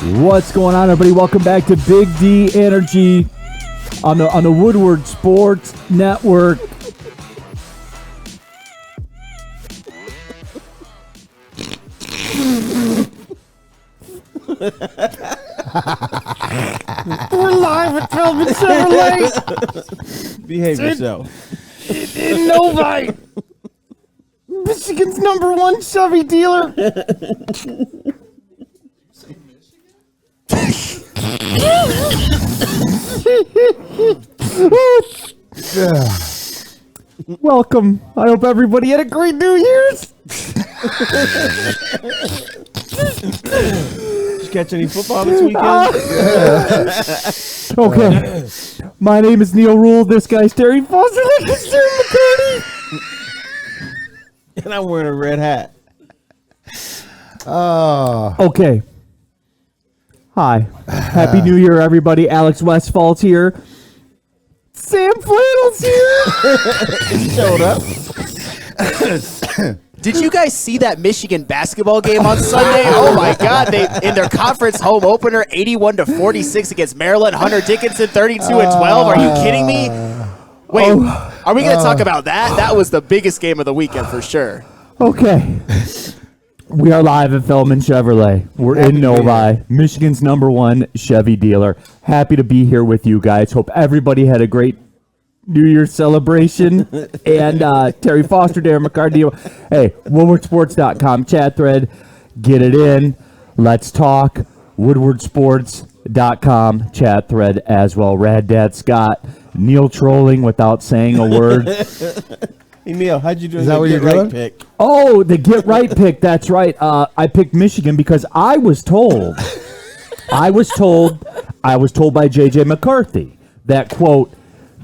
What's going on, everybody? Welcome back to Big D Energy on the Woodward Sports Network. We're live at Tillman Chevrolet. Behave yourself. In Novi. Michigan's #1 Chevy dealer. Welcome. I hope everybody had a great New Year's. Did you catch any football this weekend? Okay. My name is Neil Rule. This guy's Terry Foster. This is Jerry McCarty. And I'm wearing a red hat. Okay. Hi. Happy New Year, everybody. Alex Westfall's here. Sam Flannel's here. He showed up. Did you guys see that Michigan basketball game on Sunday? Oh my God! They in their conference home opener, 81-46 against Maryland. Hunter Dickinson, 32-12. Are you kidding me? Wait, are we going to talk about that? That was the biggest game of the weekend for sure. Okay. We are live at Feldman Chevrolet. We're in Novi, Michigan's #1 Chevy dealer. Happy to be here with you guys. Hope everybody had a great New Year's celebration. And Terry Foster, Darren McCarty. Hey, WoodwardSports.com chat thread. Get it in. Let's talk. WoodwardSports.com chat thread as well. Rad Dad Scott. Neil trolling without saying a word. Hey, Neil, how'd you do? Is that what you're doing? Pick? Oh, the get right pick. That's right. I picked Michigan because I was told by JJ McCarthy that, quote,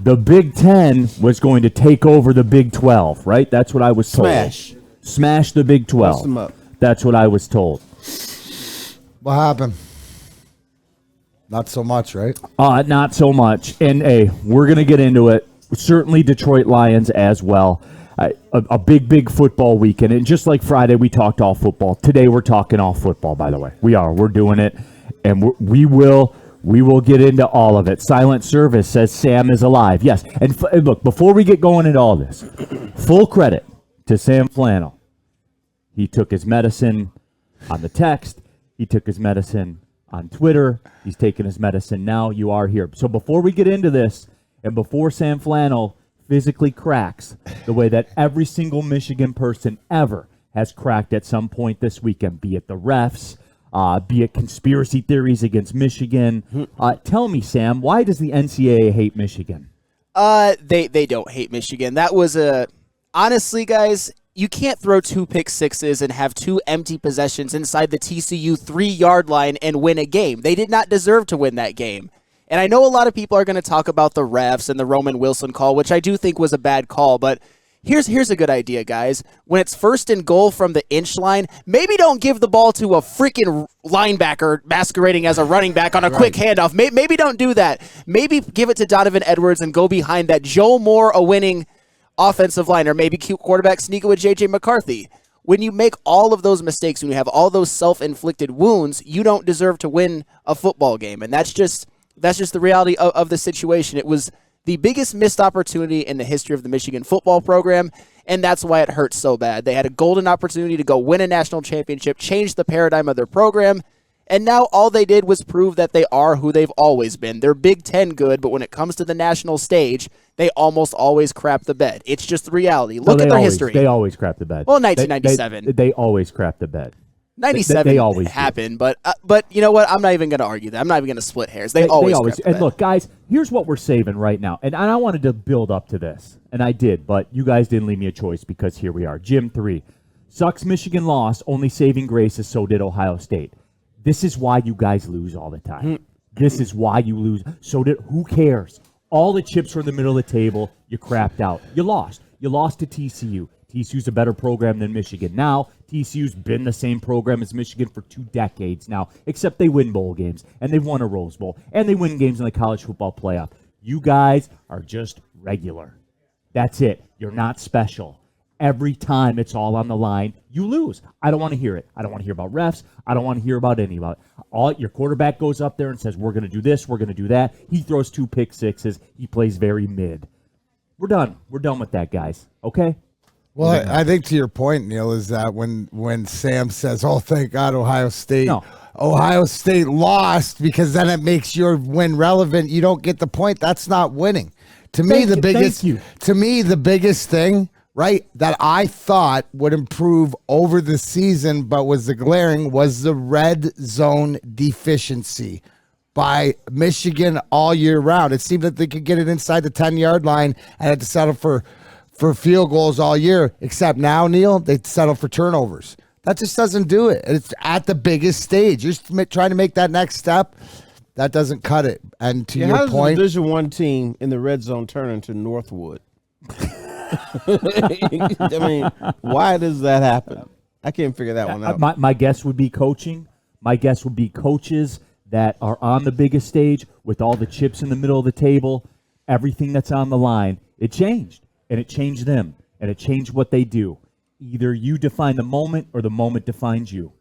the Big Ten was going to take over the Big 12, right? That's what I was told. Smash the Big 12. Bust them up. That's what I was told. What happened? Not so much, right? Not so much. And, hey, we're going to get into it. Certainly Detroit Lions as well. A big football weekend. And just like Friday, we talked all football. Today, we're talking all football, by the way. We are. We're doing it. And we will get into all of it. Silent Service says Sam is alive. Yes. And look, before we get going into all this, full credit to Sam Flannel. He took his medicine on the text. He took his medicine on Twitter. He's taking his medicine now. You are here. So before we get into this, and before Sam Flannel physically cracks the way that every single Michigan person ever has cracked at some point this weekend, be it the refs, be it conspiracy theories against Michigan. Tell me, Sam, why does the NCAA hate Michigan? They don't hate Michigan. That was honestly, guys, you can't throw 2 pick sixes and have 2 empty possessions inside the TCU 3-yard line and win a game. They did not deserve to win that game. And I know a lot of people are going to talk about the refs and the Roman Wilson call, which I do think was a bad call, but here's a good idea, guys. When it's 1st and goal from the inch line, maybe don't give the ball to a freaking linebacker masquerading as a running back on a quick handoff. Maybe don't do that. Maybe give it to Donovan Edwards and go behind that Joe Moore a winning offensive line, or maybe quarterback sneak it with J.J. McCarthy. When you make all of those mistakes, when you have all those self-inflicted wounds, you don't deserve to win a football game, and that's just the reality of the situation. It was the biggest missed opportunity in the history of the Michigan football program, and that's why it hurts so bad. They had a golden opportunity to go win a national championship, change the paradigm of their program, and now all they did was prove that they are who they've always been. They're Big Ten good, but when it comes to the national stage, they almost always crap the bed. It's just the reality. Look at their history. They always crap the bed. Well, 1997. They always crap the bed. 97 they always happened, but you know what? I'm not even going to argue that. I'm not even going to split hairs. They always and look, guys, here's what we're saving right now. And I wanted to build up to this, and I did, but you guys didn't leave me a choice because here we are. Jim 3. Sucks Michigan lost, only saving grace is so did Ohio State. This is why you guys lose all the time. This is why you lose. Who cares? All the chips were in the middle of the table. You crapped out. You lost. You lost to TCU. TCU's a better program than Michigan. Now, TCU's been the same program as Michigan for 2 decades now, except they win bowl games, and they won a Rose Bowl, and they win games in the college football playoff. You guys are just regular. That's it. You're not special. every time it's all on the line, you lose. I don't want to hear it. I don't want to hear about refs. I don't want to hear about any about it. All your quarterback goes up there and says, we're going to do this, we're going to do that. He throws 2 pick sixes. He plays very mid. We're done. We're done with that, guys. Okay? Well, I think to your point, Neil, is that when Sam says, "Oh, thank God, Ohio State," Ohio State lost because then it makes your win relevant. You don't get the point. That's not winning. To me, the biggest thing, right, that I thought would improve over the season, but was the glaring, was the red zone deficiency by Michigan all year round. It seemed that they could get it inside the 10-yard line and had to settle for field goals all year, except now, Neil, they settle for turnovers. That just doesn't do it. It's at the biggest stage. You're trying to make that next step. That doesn't cut it. And to your how does point, the Division I team in the red zone turn into Northwood? I mean, why does that happen? I can't figure that one out. My guess would be coaching. My guess would be coaches that are on the biggest stage with all the chips in the middle of the table, everything that's on the line. It changed. And it changed them, and it changed what they do. Either you define the moment, or the moment defines you.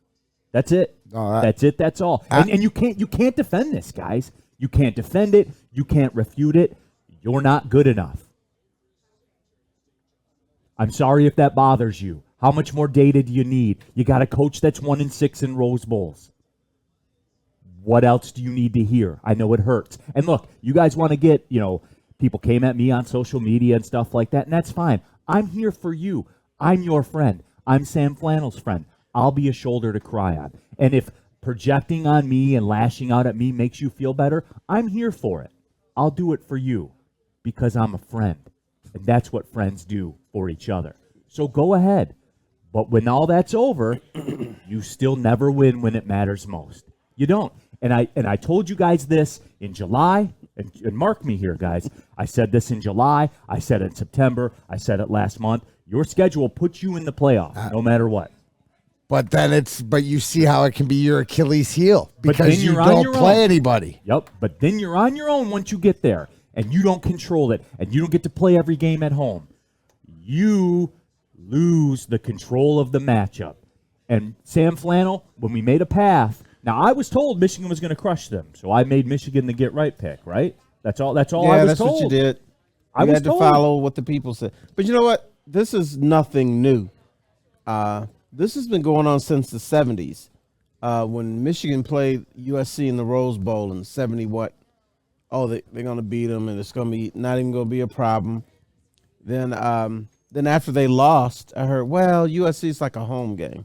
That's it. That's it. That's all. And you can't defend this, guys. You can't defend it. You can't refute it. You're not good enough. I'm sorry if that bothers you. How much more data do you need? You got a coach that's 1-6 in Rose Bowls. What else do you need to hear? I know it hurts. And look, you guys want to get, people came at me on social media and stuff like that, and that's fine. I'm here for you. I'm your friend. I'm Sam Flannel's friend. I'll be a shoulder to cry on. And if projecting on me and lashing out at me makes you feel better, I'm here for it. I'll do it for you because I'm a friend. And that's what friends do for each other. So go ahead. But when all that's over, you still never win when it matters most. You don't. And I told you guys this in July, and mark me here, guys. I said this in July. I said it in September. I said it last month. Your schedule puts you in the playoffs, no matter what. But then but you see how it can be your Achilles heel because you don't play anybody. Yep. But then you're on your own once you get there, and you don't control it, and you don't get to play every game at home. You lose the control of the matchup. And Sam Flannel, when we made a path. Now, I was told Michigan was going to crush them, so I made Michigan the get-right pick, right? That's all I was told. Yeah, that's what you did. You had to follow what the people said. But you know what? This is nothing new. This has been going on since the 70s. When Michigan played USC in the Rose Bowl in 70 what? Oh, they're going to beat them, and it's going to be not even going to be a problem. Then after they lost, I heard, well, USC is like a home game.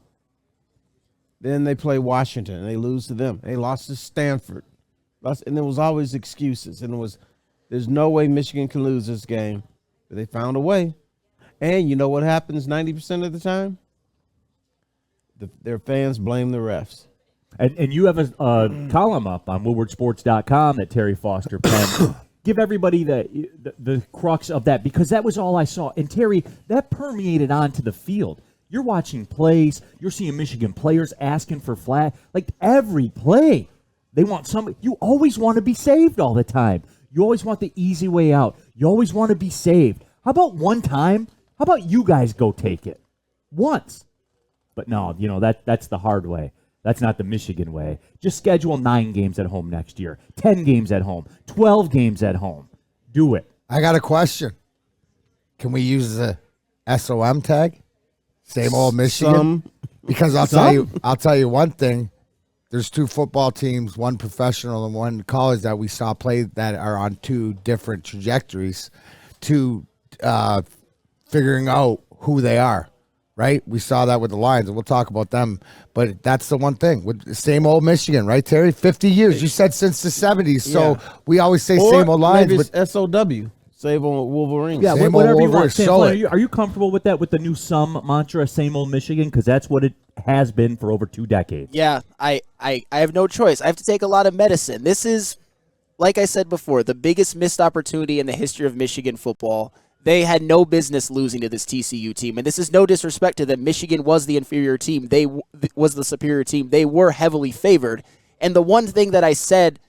Then they play Washington, and they lose to them. They lost to Stanford. And there was always excuses. And there's no way Michigan can lose this game. But they found a way. And you know what happens 90% of the time? Their fans blame the refs. And you have a column up on woodwardsports.com that Terry Foster penned. Give everybody the crux of that, because that was all I saw. And, Terry, that permeated onto the field. You're watching plays. You're seeing Michigan players asking for flag. Like every play, they want somebody. You always want to be saved all the time. You always want the easy way out. You always want to be saved. How about one time? How about you guys go take it once? But no, that's the hard way. That's not the Michigan way. Just schedule 9 games at home next year, 10 games at home, 12 games at home. Do it. I got a question. Can we use the SOM tag? Same old Michigan. Because I'll tell you one thing. There's 2 football teams, one professional and one college that we saw play that are on 2 different trajectories to figuring out who they are. Right? We saw that with the Lions, and we'll talk about them. But that's the one thing. With the same old Michigan, right, Terry? 50 years. You said since the 70s. So we always say same old Lions. Maybe it's SOW. Save on Wolverines. Yeah, same whatever old you want. Wolverines. Are you comfortable with that, with the new SUM mantra, same old Michigan? Because that's what it has been for over 2 decades. Yeah, I have no choice. I have to take a lot of medicine. This is, like I said before, the biggest missed opportunity in the history of Michigan football. They had no business losing to this TCU team, and this is no disrespect to them. Michigan was the inferior team. They was the superior team. They were heavily favored. And the one thing that I said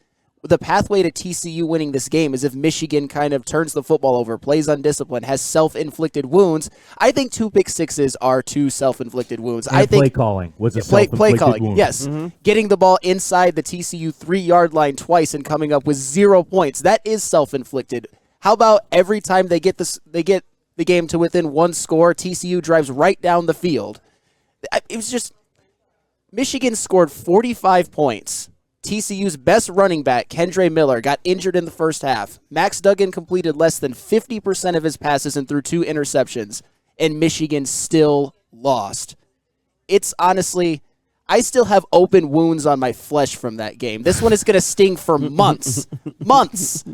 the pathway to TCU winning this game is if Michigan kind of turns the football over, plays undisciplined, has self-inflicted wounds. I think 2 pick sixes are 2 self-inflicted wounds. And I think play calling was a play self-inflicted calling. wound. Yes, getting the ball inside the TCU 3-yard line twice and coming up with 0 points. That is self-inflicted. How about every time they get the game to within 1 score, TCU drives right down the field. It was just Michigan scored 45 points. TCU's best running back, Kendre Miller, got injured in the first half. Max Duggan completed less than 50% of his passes and threw 2 interceptions, and Michigan still lost. It's honestly, I still have open wounds on my flesh from that game. This one is going to sting for months. Months.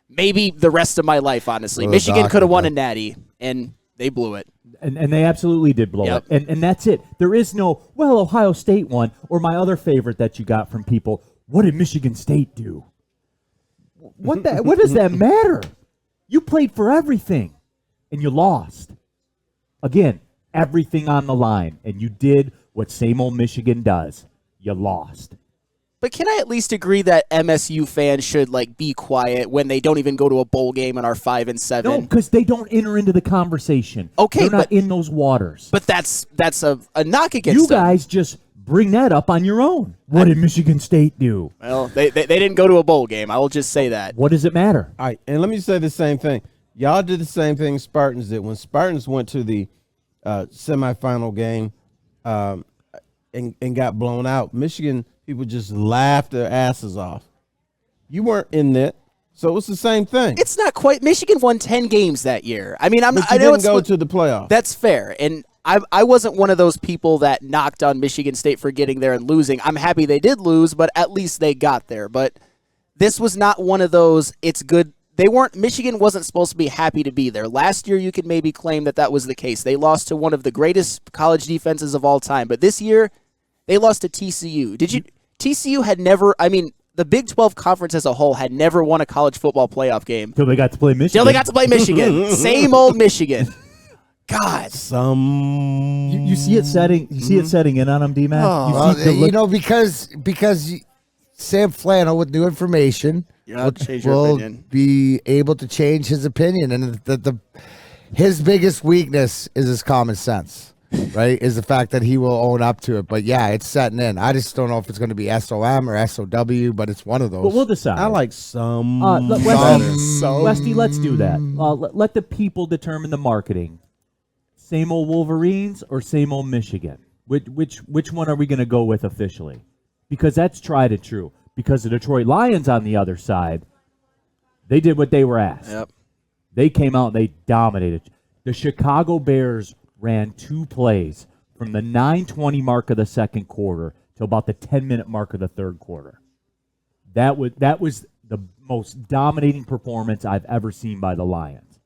Maybe the rest of my life, honestly. Michigan could have won a natty, and they blew it. And they absolutely did blow it. And that's it. There is no, well, Ohio State won, or my other favorite that you got from people, what did Michigan State do? What does that matter? You played for everything, and you lost. Again, everything on the line, and you did what same old Michigan does. You lost. But can I at least agree that MSU fans should be quiet when they don't even go to a bowl game and are 5-7? No, because they don't enter into the conversation. Okay, they're not in those waters. But that's a knock against you them. guys just bring that up on your own. What did Michigan State do? Well, they didn't go to a bowl game. I will just say that. What does it matter? All right, and let me say the same thing. Y'all did the same thing Spartans did. When Spartans went to the semifinal game and got blown out, Michigan people just laughed their asses off. You weren't in it, so it's the same thing. It's not quite. Michigan won 10 games that year. I mean, I didn't go to the playoff. That's fair, and I wasn't one of those people that knocked on Michigan State for getting there and losing. I'm happy they did lose, but at least they got there. But this was not one of those, it's good. Michigan wasn't supposed to be happy to be there. Last year, you could maybe claim that was the case. They lost to one of the greatest college defenses of all time. But this year, they lost to TCU. TCU had never, the Big 12 Conference as a whole had never won a college football playoff game. Till they got to play Michigan. Same old Michigan. God. You see it setting. You see it setting in on them, D-Man. Because Sam Flannel with new information will be able to change his opinion, and his biggest weakness is his common sense. Right, is the fact that he will own up to it. But yeah, it's setting in. I just don't know if it's going to be SOM or SOW, but it's one of those. But we'll decide. I like some. Westy, let's do that. Let the people determine the marketing. Same old Wolverines or same old Michigan? Which one are we going to go with officially? Because that's tried and true. Because the Detroit Lions on the other side, they did what they were asked. Yep. They came out and they dominated. The Chicago Bears ran 2 plays from the 9:20 mark of the second quarter to about the 10-minute mark of the third quarter. That was the most dominating performance I've ever seen by the Lions.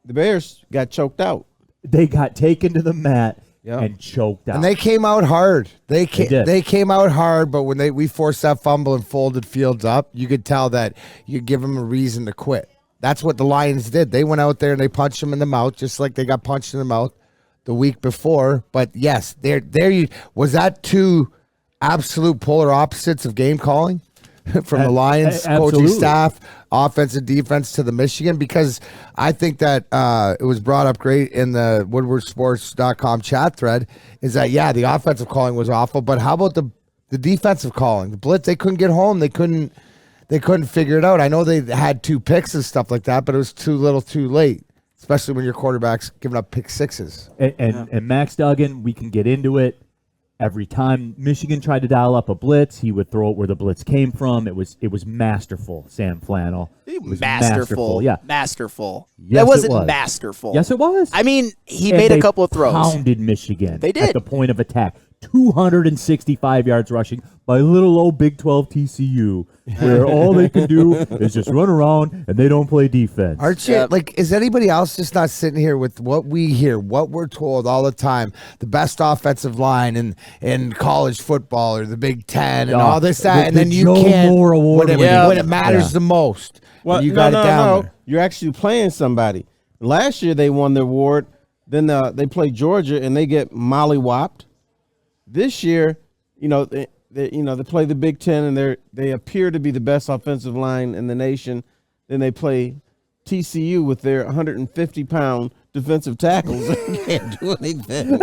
The Bears got choked out. They got taken to the mat and choked out. And they came out hard. They did. came out hard, but when we forced that fumble and folded Fields up, you could tell that you give them a reason to quit. That's what the Lions did. They went out there and they punched him in the mouth, just like they got punched in the mouth the week before. But yes, was that 2 absolute polar opposites of game calling from the Lions coaching staff, offense and defense, to the Michigan? Because I think that it was brought up great in the woodwardsports.com chat thread, is that the offensive calling was awful, but how about the defensive calling? The blitz, they couldn't get home. They couldn't figure it out. I know they had 2 picks and stuff like that, but it was too little too late. Especially when your quarterback's giving up pick sixes. And Max Duggan, we can get into it. Every time Michigan tried to dial up a blitz, he would throw it where the blitz came from. It was masterful, Sam Flannel. It was masterful. Yeah. Masterful. Yes, that wasn't it was. masterful. Yes, it was. He made a couple of throws. Pounded Michigan. They did. At the point of attack. 265 yards rushing by little old Big 12 TCU, where all they can do is just run around and they don't play defense. Aren't you, is anybody else just not sitting here with what we hear, what we're told all the time, the best offensive line in college football or the Big Ten and all this, that, and then you can't, when it matters the most, well, you got it down there. You're actually playing somebody. Last year they won the award, then they play Georgia and they get mollywopped. This year, they play the Big Ten, and they appear to be the best offensive line in the nation. Then they play TCU with their 150-pound defensive tackles. They can't do anything.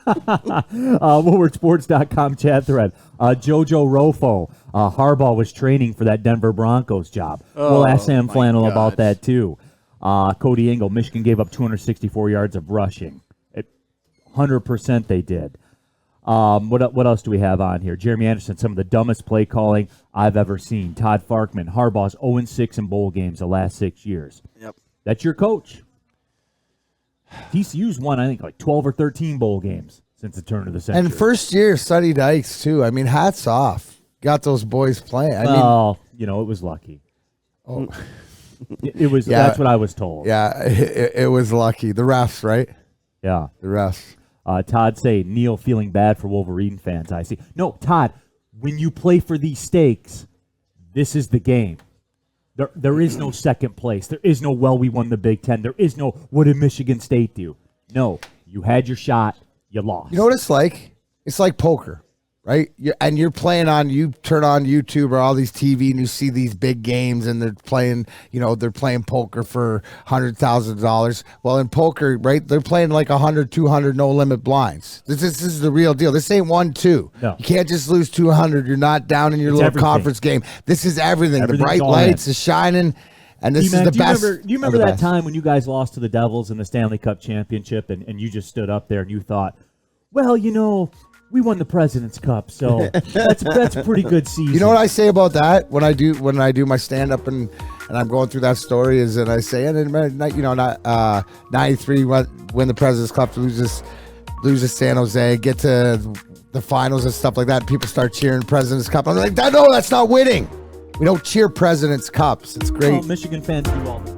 WoodwardSports.com chat thread. Jojo Rofo. Harbaugh was training for that Denver Broncos job. We'll ask Sam Flannel about that too. Cody Engel. Michigan gave up 264 yards of rushing. 100% they did. What else do we have on here? Jeremy Anderson, some of the dumbest play calling I've ever seen. Todd Farkman, Harbaugh's 0-6 in bowl games the last 6 years. Yep. That's your coach. TCU's won, I think, like 12 or 13 bowl games since the turn of the century. And first year, Sonny Dykes, too. I mean, hats off. Got those boys playing. It was lucky. Oh. It was. Yeah, that's what I was told. Yeah, it was lucky. The refs, right? Yeah. The refs. Todd say, Neil feeling bad for Wolverine fans, I see. No, Todd, when you play for these stakes, this is the game. There is no second place. There is no, we won the Big Ten. There is no, what did Michigan State do? No, you had your shot, you lost. You know what it's like? It's like poker, right? You're playing you turn on YouTube or all these TV and you see these big games and they're playing poker for $100,000. Well, in poker, right, they're playing like 100, 200 no limit blinds. This is the real deal. This ain't 1-2. No. You can't just lose 200. You're not down in your little everything. Conference game. This is everything. The bright lights is shining. And this is the best. Do you remember that time when you guys lost to the Devils in the Stanley Cup championship and you just stood up there and you thought, well, we won the President's Cup, so that's a pretty good season. You know what I say about that when I do my stand up and I'm going through that story is that I say, and then 93 win the President's Cup, lose to San Jose, get to the finals and stuff like that. People start cheering President's Cup. I'm like, no, that's not winning. We don't cheer President's Cups. It's great. Michigan fans do all the time.